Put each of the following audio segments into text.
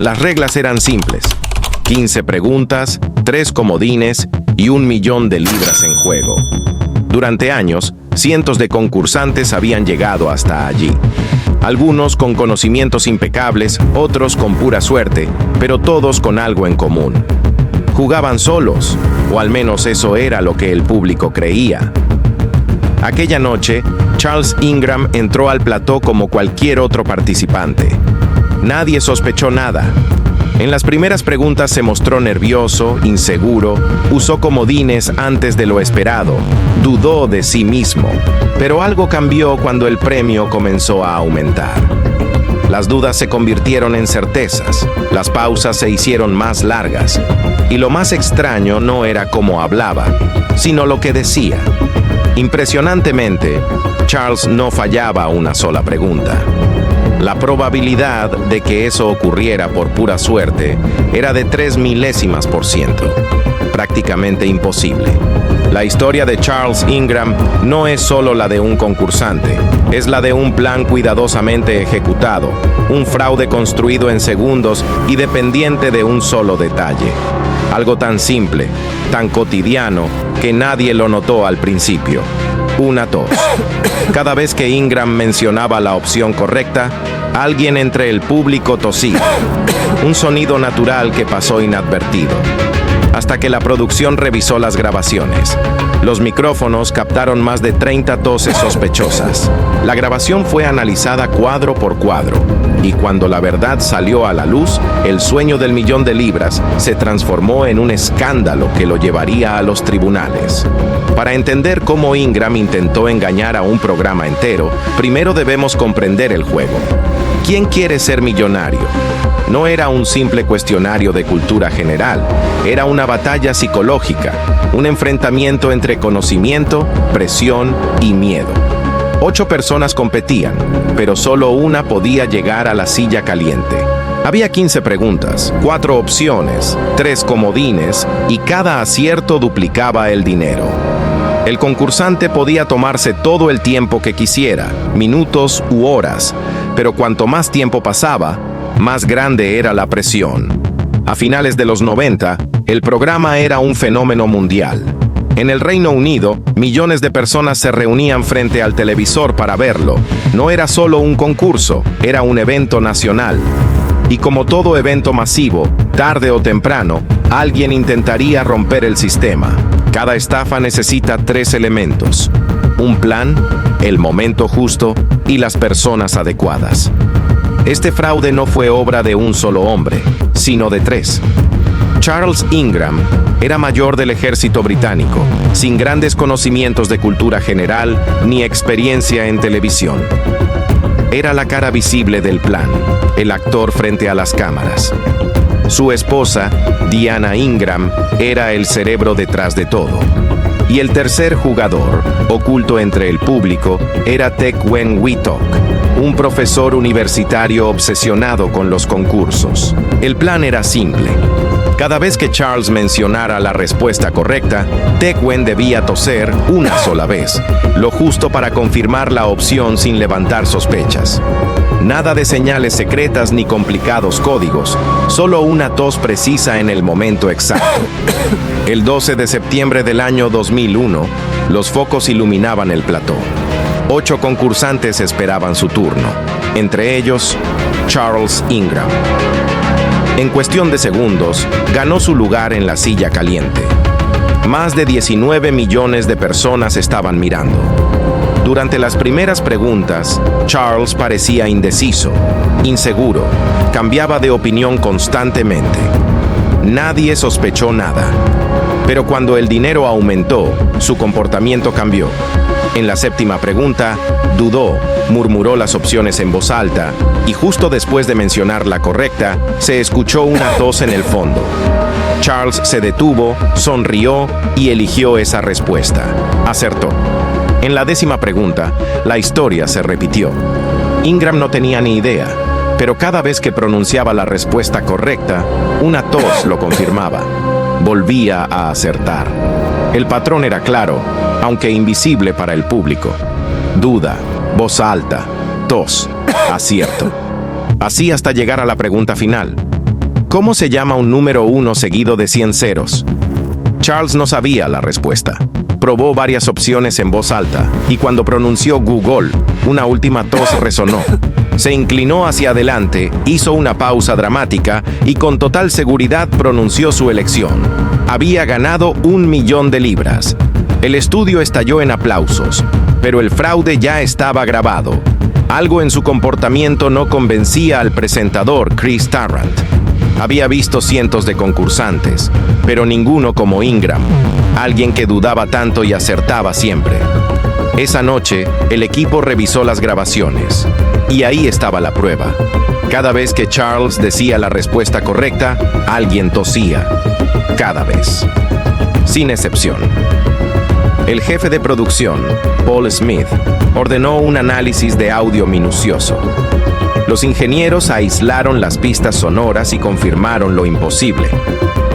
Las reglas eran simples: 15 preguntas, 3 comodines y 1.000.000 de libras en juego. Durante años, cientos de concursantes habían llegado hasta allí. Algunos con conocimientos impecables, otros con pura suerte, pero todos con algo en común. Jugaban solos, o al menos eso era lo que el público creía. Aquella noche, Charles Ingram entró al plató como cualquier otro participante. Nadie sospechó nada. En las primeras preguntas se mostró nervioso, inseguro, usó comodines antes de lo esperado, dudó de sí mismo, pero algo cambió cuando el premio comenzó a aumentar. Las dudas se convirtieron en certezas, las pausas se hicieron más largas, y lo más extraño no era cómo hablaba, sino lo que decía. Impresionantemente, Charles no fallaba una sola pregunta. La probabilidad de que eso ocurriera por pura suerte era de 3 milésimas%, prácticamente imposible. La historia de Charles Ingram no es solo la de un concursante, es la de un plan cuidadosamente ejecutado, un fraude construido en segundos y dependiente de un solo detalle. Algo tan simple, tan cotidiano, que nadie lo notó al principio: una tos. Cada vez que Ingram mencionaba la opción correcta, alguien entre el público tosía. Un sonido natural que pasó inadvertido. Hasta que la producción revisó las grabaciones. Los micrófonos captaron más de 30 toses sospechosas. La grabación fue analizada cuadro por cuadro. Y cuando la verdad salió a la luz, el sueño del 1.000.000 de libras se transformó en un escándalo que lo llevaría a los tribunales. Para entender cómo Ingram intentó engañar a un programa entero, primero debemos comprender el juego. ¿Quién quiere ser millonario? No era un simple cuestionario de cultura general, era una batalla psicológica, un enfrentamiento entre conocimiento, presión y miedo. 8 personas competían, pero solo una podía llegar a la silla caliente. Había 15 preguntas, 4 opciones, 3 comodines y cada acierto duplicaba el dinero. El concursante podía tomarse todo el tiempo que quisiera, minutos u horas, pero cuanto más tiempo pasaba, más grande era la presión. A finales de los 90, el programa era un fenómeno mundial. En el Reino Unido, millones de personas se reunían frente al televisor para verlo. No era solo un concurso, era un evento nacional. Y como todo evento masivo, tarde o temprano, alguien intentaría romper el sistema. Cada estafa necesita 3 elementos: un plan, el momento justo y las personas adecuadas. Este fraude no fue obra de un solo hombre, sino de 3. Charles Ingram era mayor del ejército británico, sin grandes conocimientos de cultura general ni experiencia en televisión. Era la cara visible del plan, el actor frente a las cámaras. Su esposa, Diana Ingram, era el cerebro detrás de todo. Y el tercer jugador, oculto entre el público, era Teck-Wen Wee-tok, un profesor universitario obsesionado con los concursos. El plan era simple. Cada vez que Charles mencionara la respuesta correcta, Teck-Wen debía toser una sola vez, lo justo para confirmar la opción sin levantar sospechas. Nada de señales secretas ni complicados códigos, solo una tos precisa en el momento exacto. El 12 de septiembre del año 2001, los focos iluminaban el plató. 8 concursantes esperaban su turno, entre ellos Charles Ingram. En cuestión de segundos, ganó su lugar en la silla caliente. Más de 19 millones de personas estaban mirando. Durante las primeras preguntas, Charles parecía indeciso, inseguro, cambiaba de opinión constantemente. Nadie sospechó nada. Pero cuando el dinero aumentó, su comportamiento cambió. En la 7ª pregunta, dudó, murmuró las opciones en voz alta, y justo después de mencionar la correcta, se escuchó una tos en el fondo. Charles se detuvo, sonrió y eligió esa respuesta. Acertó. En la 10ª pregunta, la historia se repitió. Ingram no tenía ni idea, pero cada vez que pronunciaba la respuesta correcta, una tos lo confirmaba. Volvía a acertar. El patrón era claro, aunque invisible para el público. Duda, voz alta, tos, acierto. Así hasta llegar a la pregunta final. ¿Cómo se llama un número 1 seguido de 100 ceros? Charles no sabía la respuesta. Probó varias opciones en voz alta, y cuando pronunció Google, una última tos resonó. Se inclinó hacia adelante, hizo una pausa dramática y con total seguridad pronunció su elección. Había ganado 1 millón de libras. El estudio estalló en aplausos, pero el fraude ya estaba grabado. Algo en su comportamiento no convencía al presentador Chris Tarrant. Había visto cientos de concursantes, pero ninguno como Ingram, alguien que dudaba tanto y acertaba siempre. Esa noche, el equipo revisó las grabaciones, y ahí estaba la prueba. Cada vez que Charles decía la respuesta correcta, alguien tosía. Cada vez. Sin excepción. El jefe de producción, Paul Smith, ordenó un análisis de audio minucioso. Los ingenieros aislaron las pistas sonoras y confirmaron lo imposible.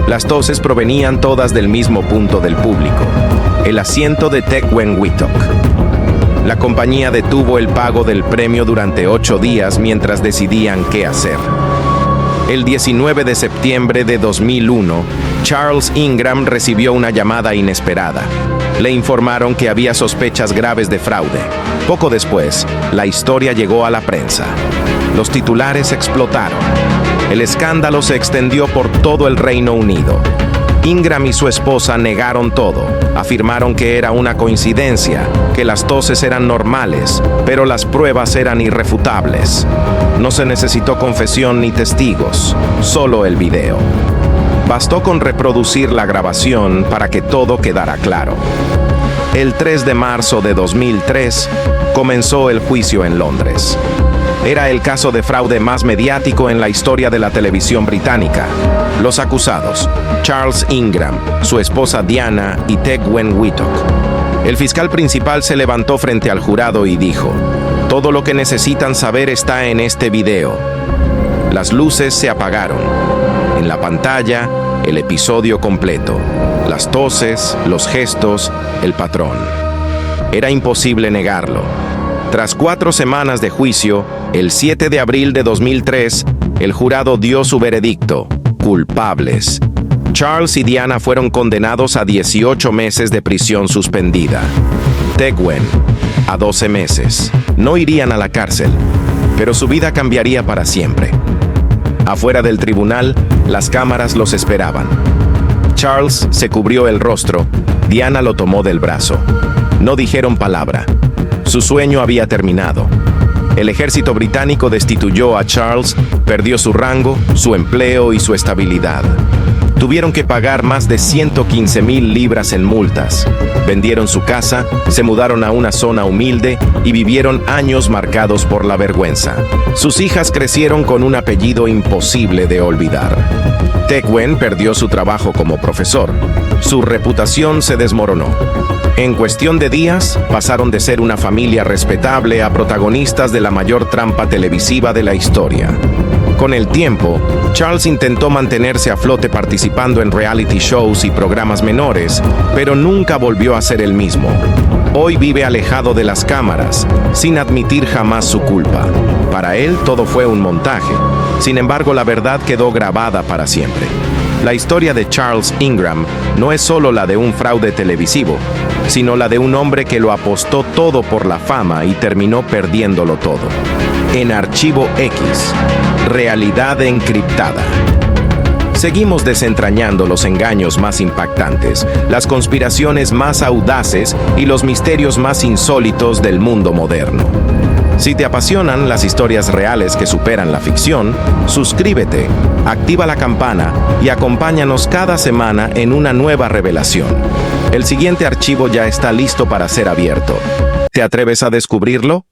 Las toses provenían todas del mismo punto del público, el asiento de Teck-Wen Wittok. La compañía detuvo el pago del premio durante 8 días mientras decidían qué hacer. El 19 de septiembre de 2001, Charles Ingram recibió una llamada inesperada. Le informaron que había sospechas graves de fraude. Poco después, la historia llegó a la prensa. Los titulares explotaron. El escándalo se extendió por todo el Reino Unido. Ingram y su esposa negaron todo. Afirmaron que era una coincidencia, que las toses eran normales, pero las pruebas eran irrefutables. No se necesitó confesión ni testigos, solo el video. Bastó con reproducir la grabación para que todo quedara claro. El 3 de marzo de 2003 comenzó el juicio en Londres. Era el caso de fraude más mediático en la historia de la televisión británica. Los acusados, Charles Ingram, su esposa Diana y Teck-Wen Wittok. El fiscal principal se levantó frente al jurado y dijo: "Todo lo que necesitan saber está en este video". Las luces se apagaron. En la pantalla, el episodio completo. Las toses, los gestos, el patrón. Era imposible negarlo. Tras 4 semanas de juicio, el 7 de abril de 2003, el jurado dio su veredicto: culpables. Charles y Diana fueron condenados a 18 meses de prisión suspendida. Teck-Wen, a 12 meses. No irían a la cárcel, pero su vida cambiaría para siempre. Afuera del tribunal, las cámaras los esperaban. Charles se cubrió el rostro, Diana lo tomó del brazo. No dijeron palabra. Su sueño había terminado. El ejército británico destituyó a Charles, perdió su rango, su empleo y su estabilidad. Tuvieron que pagar más de 115,000 libras en multas. Vendieron su casa, se mudaron a una zona humilde y vivieron años marcados por la vergüenza. Sus hijas crecieron con un apellido imposible de olvidar. Teck-Wen perdió su trabajo como profesor. Su reputación se desmoronó. En cuestión de días, pasaron de ser una familia respetable a protagonistas de la mayor trampa televisiva de la historia. Con el tiempo, Charles intentó mantenerse a flote participando en reality shows y programas menores, pero nunca volvió a ser el mismo. Hoy vive alejado de las cámaras, sin admitir jamás su culpa. Para él, todo fue un montaje. Sin embargo, la verdad quedó grabada para siempre. La historia de Charles Ingram no es solo la de un fraude televisivo, sino la de un hombre que lo apostó todo por la fama y terminó perdiéndolo todo. En Archivo X, realidad encriptada. Seguimos desentrañando los engaños más impactantes, las conspiraciones más audaces y los misterios más insólitos del mundo moderno. Si te apasionan las historias reales que superan la ficción, suscríbete, activa la campana y acompáñanos cada semana en una nueva revelación. El siguiente archivo ya está listo para ser abierto. ¿Te atreves a descubrirlo?